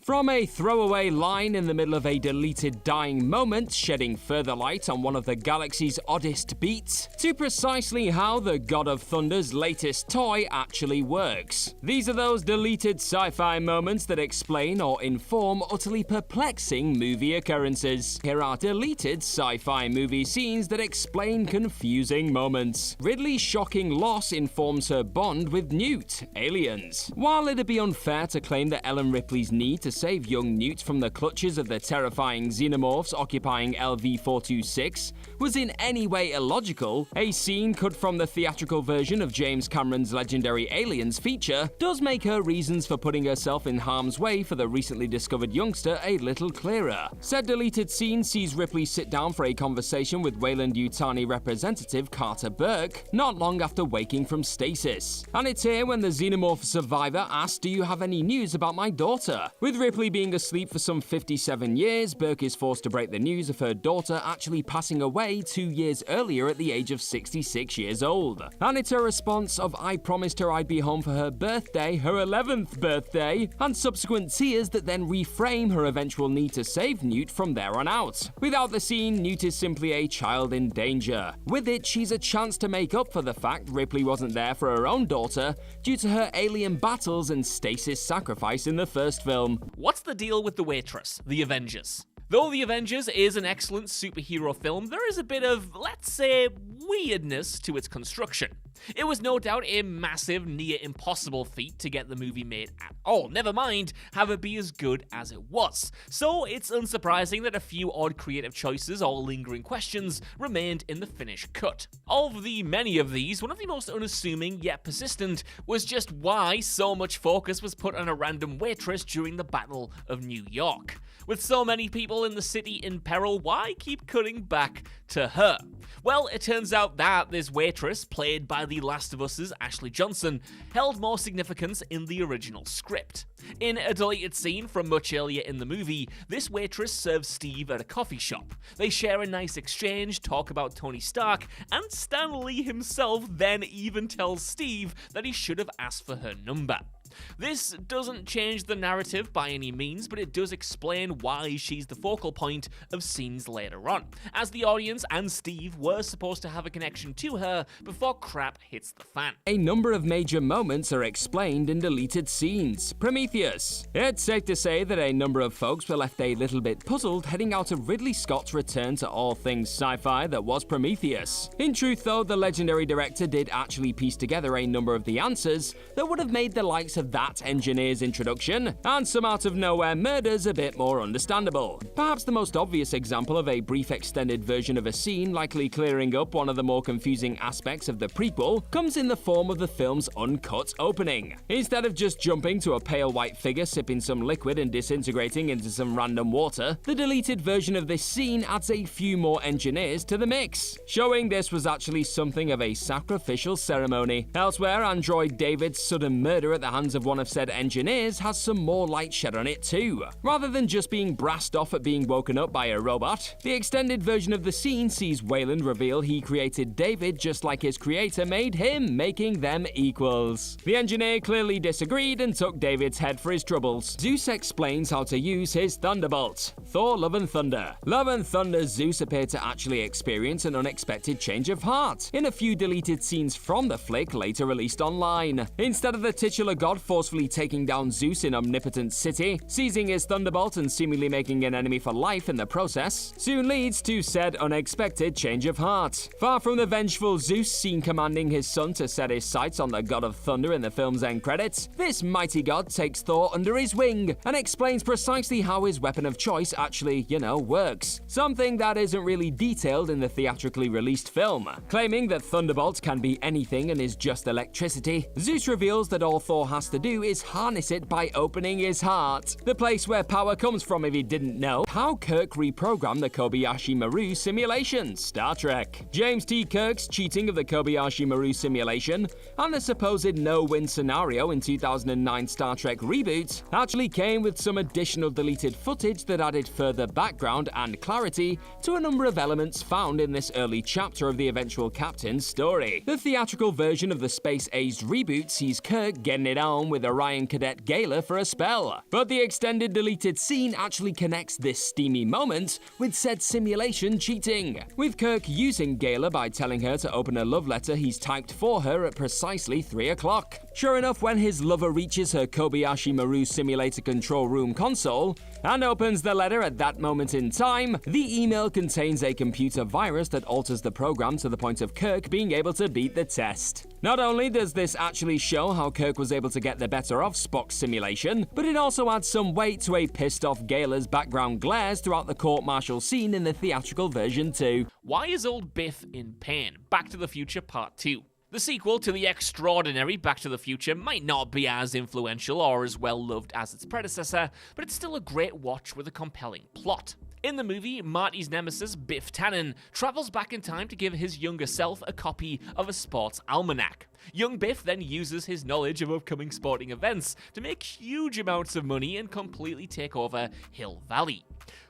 From a throwaway line in the middle of a deleted dying moment, shedding further light on one of the galaxy's oddest beats, to precisely how the God of Thunder's latest toy actually works. These are those deleted sci-fi moments that explain or inform utterly perplexing movie occurrences. Here are deleted sci-fi movie scenes that explain confusing moments. Ridley's shocking loss informs her bond with Newt, aliens. While it'd be unfair to claim that Ellen Ripley's need to save young Newt from the clutches of the terrifying xenomorphs occupying LV-426 was in any way illogical, a scene cut from the theatrical version of James Cameron's legendary Aliens feature does make her reasons for putting herself in harm's way for the recently discovered youngster a little clearer. Said deleted scene sees Ripley sit down for a conversation with Weyland-Yutani representative Carter Burke not long after waking from stasis. And it's here when the xenomorph survivor asks, "Do you have any news about my daughter?" With Ripley being asleep for some 57 years, Burke is forced to break the news of her daughter actually passing away 2 years earlier at the age of 66 years old. And it's a response of "I promised her I'd be home for her birthday, her 11th birthday," and subsequent tears that then reframe her eventual need to save Newt from there on out. Without the scene, Newt is simply a child in danger. With it, she's a chance to make up for the fact Ripley wasn't there for her own daughter due to her alien battles and stasis sacrifice in the first film. What's the deal with the Waitress, the Avengers? Though The Avengers is an excellent superhero film, there is a bit of, let's say, weirdness to its construction. It was no doubt a massive, near impossible feat to get the movie made at all, never mind have it be as good as it was. So it's unsurprising that a few odd creative choices or lingering questions remained in the finished cut. Of the many of these, one of the most unassuming yet persistent was just why so much focus was put on a random waitress during the Battle of New York. With so many people in the city in peril, why keep cutting back to her? Well, it turns out that this waitress, played by The Last of Us's Ashley Johnson, held more significance in the original script. In a deleted scene from much earlier in the movie, this waitress serves Steve at a coffee shop. They share a nice exchange, talk about Tony Stark, and Stan Lee himself then even tells Steve that he should have asked for her number. This doesn't change the narrative by any means, but it does explain why she's the focal point of scenes later on, as the audience and Steve were supposed to have a connection to her before crap hits the fan. A number of major moments are explained in deleted scenes. Prometheus. It's safe to say that a number of folks were left a little bit puzzled heading out of Ridley Scott's return to all things sci-fi that was Prometheus. In truth though, the legendary director did actually piece together a number of the answers that would have made the likes of that engineer's introduction and some out-of-nowhere murders a bit more understandable. Perhaps the most obvious example of a brief extended version of a scene likely clearing up one of the more confusing aspects of the prequel comes in the form of the film's uncut opening. Instead of just jumping to a pale white figure sipping some liquid and disintegrating into some random water, the deleted version of this scene adds a few more engineers to the mix, showing this was actually something of a sacrificial ceremony. Elsewhere, android David's sudden murder at the hands of one of said engineers has some more light shed on it too. Rather than just being brassed off at being woken up by a robot, the extended version of the scene sees Weyland reveal he created David just like his creator made him, making them equals. The engineer clearly disagreed and took David's head for his troubles. Zeus explains how to use his Thunderbolt. Thor, Love and Thunder. Love and Thunder's Zeus appeared to actually experience an unexpected change of heart in a few deleted scenes from the flick later released online. Instead of the titular god forcefully taking down Zeus in Omnipotent City, seizing his Thunderbolt and seemingly making an enemy for life in the process, soon leads to said unexpected change of heart. Far from the vengeful Zeus seen commanding his son to set his sights on the god of thunder in the film's end credits, this mighty god takes Thor under his wing and explains precisely how his weapon of choice actually, works. Something that isn't really detailed in the theatrically released film. Claiming that Thunderbolt can be anything and is just electricity, Zeus reveals that all Thor has to do is harness it by opening his heart. The place where power comes from if you didn't know. How Kirk reprogrammed the Kobayashi Maru simulation, Star Trek. James T. Kirk's cheating of the Kobayashi Maru simulation and the supposed no-win scenario in 2009 Star Trek reboot actually came with some additional deleted footage that added further background and clarity to a number of elements found in this early chapter of the eventual captain's story. The theatrical version of the space-aged reboot sees Kirk getting it on home with Orion Cadet Gala for a spell. But the extended deleted scene actually connects this steamy moment with said simulation cheating, with Kirk using Gala by telling her to open a love letter he's typed for her at precisely 3 o'clock. Sure enough, when his lover reaches her Kobayashi Maru simulator control room console and opens the letter at that moment in time, the email contains a computer virus that alters the program to the point of Kirk being able to beat the test. Not only does this actually show how Kirk was able to get the better of Spock's simulation, but it also adds some weight to a pissed off Gala's background glares throughout the court-martial scene in the theatrical version too. Why is old Biff in pain? Back to the Future Part 2. The sequel to the extraordinary Back to the Future might not be as influential or as well loved as its predecessor, but it's still a great watch with a compelling plot. In the movie, Marty's nemesis, Biff Tannen, travels back in time to give his younger self a copy of a sports almanac. Young Biff then uses his knowledge of upcoming sporting events to make huge amounts of money and completely take over Hill Valley.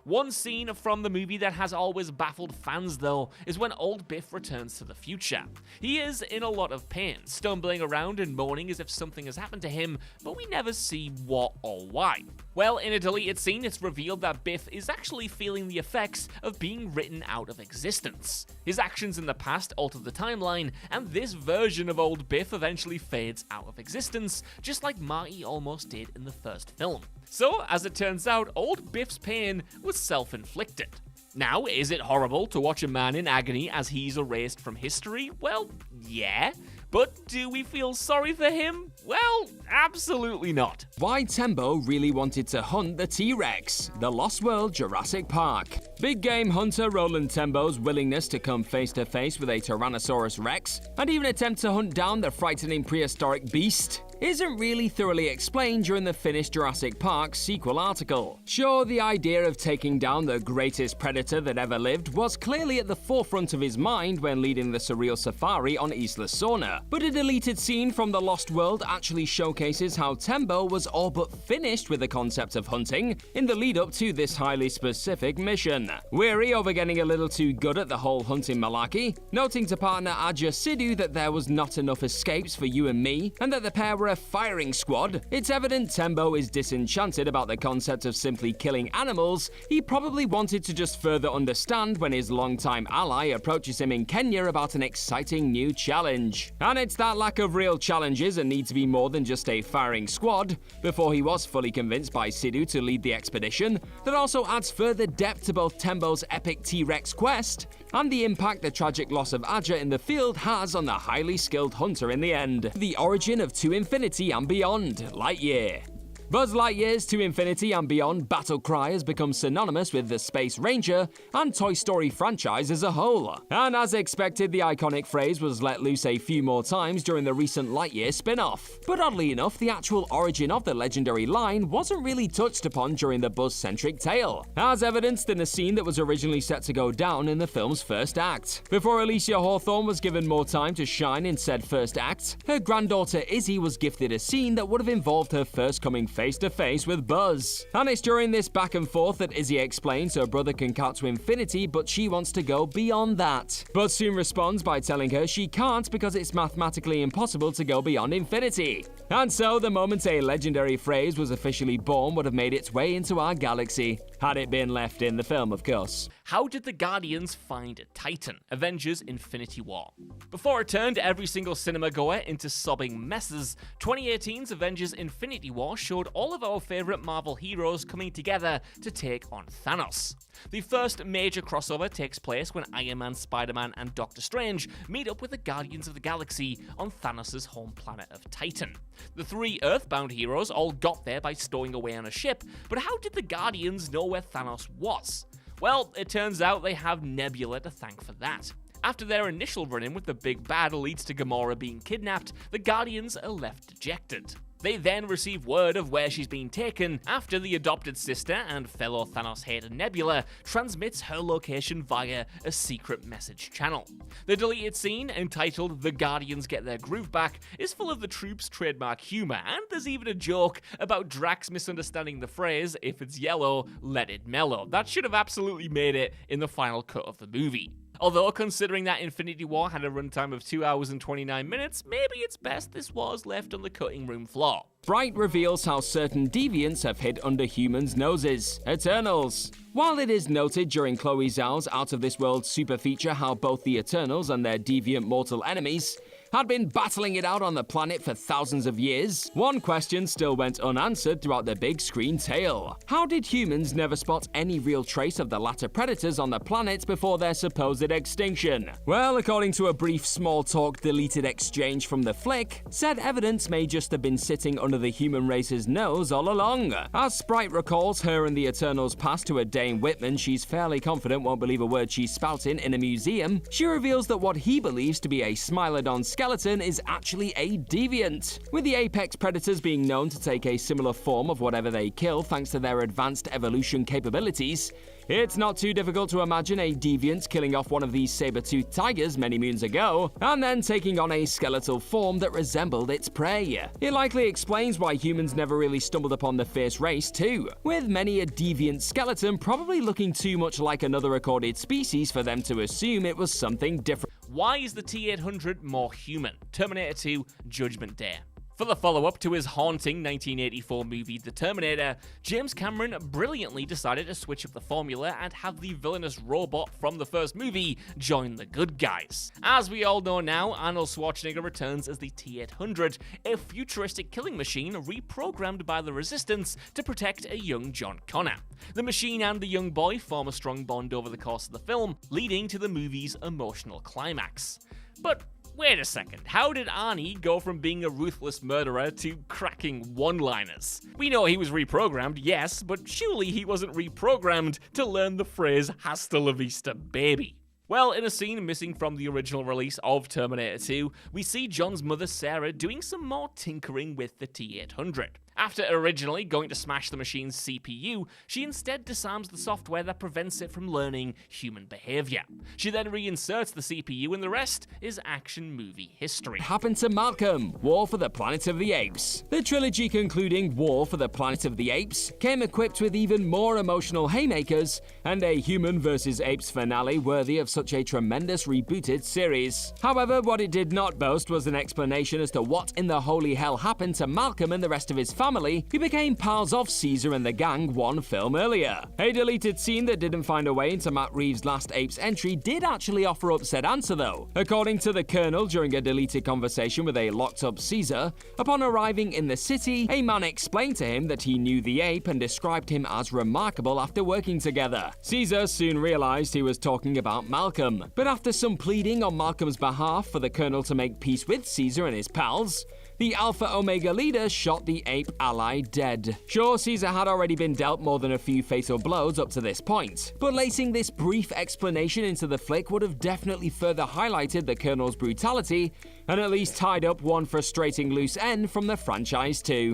One scene from the movie that has always baffled fans, though, is when old Biff returns to the future. He is in a lot of pain, stumbling around and moaning as if something has happened to him, but we never see what or why. Well, in a deleted scene, it's revealed that Biff is actually feeling the effects of being written out of existence. His actions in the past alter the timeline, and this version of old Biff eventually fades out of existence, just like Marty almost did in the first film. So, as it turns out, old Biff's pain was self-inflicted. Now, is it horrible to watch a man in agony as he's erased from history? Well, yeah. But do we feel sorry for him? Well, absolutely not. Why Tembo really wanted to hunt the T-Rex, The Lost World Jurassic Park. Big game hunter Roland Tembo's willingness to come face to face with a Tyrannosaurus Rex and even attempt to hunt down the frightening prehistoric beast isn't really thoroughly explained during the finished Jurassic Park sequel article. Sure, the idea of taking down the greatest predator that ever lived was clearly at the forefront of his mind when leading the surreal safari on Isla Sorna, but a deleted scene from The Lost World actually showcases how Tembo was all but finished with the concept of hunting in the lead up to this highly specific mission. Weary over getting a little too good at the whole hunting malarkey, noting to partner Aja Sidhu that there was not enough escapes for you and me, and that the pair were a firing squad, it's evident Tembo is disenchanted about the concept of simply killing animals. He probably wanted to just further understand when his longtime ally approaches him in Kenya about an exciting new challenge. And it's that lack of real challenges and need to be more than just a firing squad, before he was fully convinced by Sidhu to lead the expedition, that also adds further depth to both Tembo's epic T-Rex quest and the impact the tragic loss of Aja in the field has on the highly skilled hunter in the end. The origin of To Infinity and Beyond, Lightyear. Buzz Lightyear's To Infinity and Beyond battle cry has become synonymous with the Space Ranger and Toy Story franchise as a whole. And as expected, the iconic phrase was let loose a few more times during the recent Lightyear spin-off. But oddly enough, the actual origin of the legendary line wasn't really touched upon during the Buzz-centric tale, as evidenced in a scene that was originally set to go down in the film's first act. Before Alicia Hawthorne was given more time to shine in said first act, her granddaughter Izzy was gifted a scene that would have involved her first coming face-to-face with Buzz. And it's during this back and forth that Izzy explains her brother can count to infinity, but she wants to go beyond that. Buzz soon responds by telling her she can't because it's mathematically impossible to go beyond infinity. And so, the moment a legendary phrase was officially born would have made its way into our galaxy, had it been left in the film, of course. How did the Guardians find Titan? Avengers Infinity War. Before it turned every single cinema goer into sobbing messes, 2018's Avengers Infinity War showed all of our favourite Marvel heroes coming together to take on Thanos. The first major crossover takes place when Iron Man, Spider-Man and Doctor Strange meet up with the Guardians of the Galaxy on Thanos' home planet of Titan. The three Earthbound heroes all got there by stowing away on a ship, but how did the Guardians know where Thanos was? Well, it turns out they have Nebula to thank for that. After their initial run-in with the big bad leads to Gamora being kidnapped, the Guardians are left dejected. They then receive word of where she's been taken after the adopted sister and fellow Thanos hater Nebula transmits her location via a secret message channel. The deleted scene, entitled The Guardians Get Their Groove Back, is full of the troops' trademark humor, and there's even a joke about Drax misunderstanding the phrase, "If it's yellow, let it mellow." That should have absolutely made it in the final cut of the movie. Although, considering that Infinity War had a runtime of 2 hours and 29 minutes, maybe it's best this was left on the cutting room floor. Bright reveals how certain deviants have hid under humans' noses. Eternals. While it is noted during Chloe Zhao's Out of This World super feature how both the Eternals and their deviant mortal enemies had been battling it out on the planet for thousands of years, one question still went unanswered throughout the big screen tale. How did humans never spot any real trace of the latter predators on the planet before their supposed extinction? Well, according to a brief small talk deleted exchange from the flick, said evidence may just have been sitting under the human race's nose all along. As Sprite recalls her and the Eternals past to a Dane Whitman she's fairly confident won't believe a word she's spouting in a museum, she reveals that what he believes to be a Smilodon skeleton is actually a deviant. With the apex predators being known to take a similar form of whatever they kill thanks to their advanced evolution capabilities, it's not too difficult to imagine a deviant killing off one of these saber-toothed tigers many moons ago, and then taking on a skeletal form that resembled its prey. It likely explains why humans never really stumbled upon the fierce race too, with many a deviant skeleton probably looking too much like another recorded species for them to assume it was something different. Why is the T-800 more human? Terminator 2 Judgment Day. For the follow-up to his haunting 1984 movie The Terminator, James Cameron brilliantly decided to switch up the formula and have the villainous robot from the first movie join the good guys. As we all know now, Arnold Schwarzenegger returns as the T-800, a futuristic killing machine reprogrammed by the Resistance to protect a young John Connor. The machine and the young boy form a strong bond over the course of the film, leading to the movie's emotional climax. But wait a second, how did Arnie go from being a ruthless murderer to cracking one-liners? We know he was reprogrammed, yes, but surely he wasn't reprogrammed to learn the phrase "Hasta la vista, baby." Well, in a scene missing from the original release of Terminator 2, we see John's mother Sarah doing some more tinkering with the T-800. After originally going to smash the machine's CPU, she instead disarms the software that prevents it from learning human behavior. She then reinserts the CPU, and the rest is action movie history. Happened to Malcolm, War for the Planet of the Apes. The trilogy concluding War for the Planet of the Apes came equipped with even more emotional haymakers and a human versus apes finale worthy of such a tremendous rebooted series. However, what it did not boast was an explanation as to what in the holy hell happened to Malcolm and the rest of his family, who became pals of Caesar and the gang one film earlier. A deleted scene that didn't find a way into Matt Reeves' last Apes entry did actually offer up said answer though. According to the Colonel during a deleted conversation with a locked-up Caesar, upon arriving in the city, a man explained to him that he knew the ape and described him as remarkable after working together. Caesar soon realized he was talking about Malcolm, but after some pleading on Malcolm's behalf for the Colonel to make peace with Caesar and his pals, the Alpha Omega leader shot the ape ally dead. Sure, Caesar had already been dealt more than a few fatal blows up to this point, but lacing this brief explanation into the flick would have definitely further highlighted the Colonel's brutality and at least tied up one frustrating loose end from the franchise too.